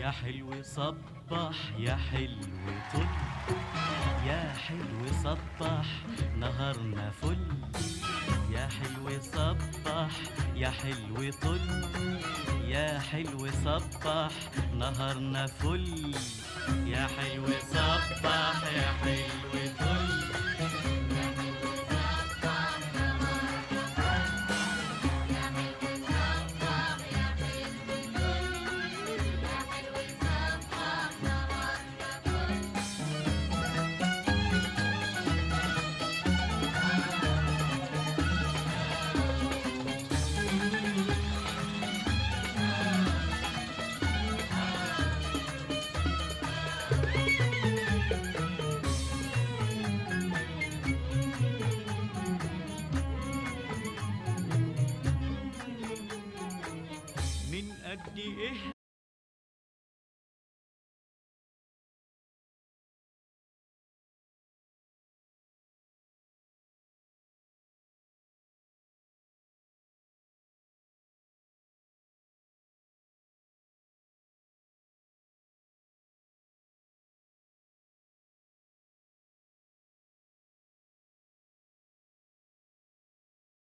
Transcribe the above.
يا حلو صبح يا حلو طل، يا حلو صبح نهارنا فل. يا حلو صبح يا حلو طل، يا حلو صبح نهارنا فل. يا حلو صبح يا حلو طل،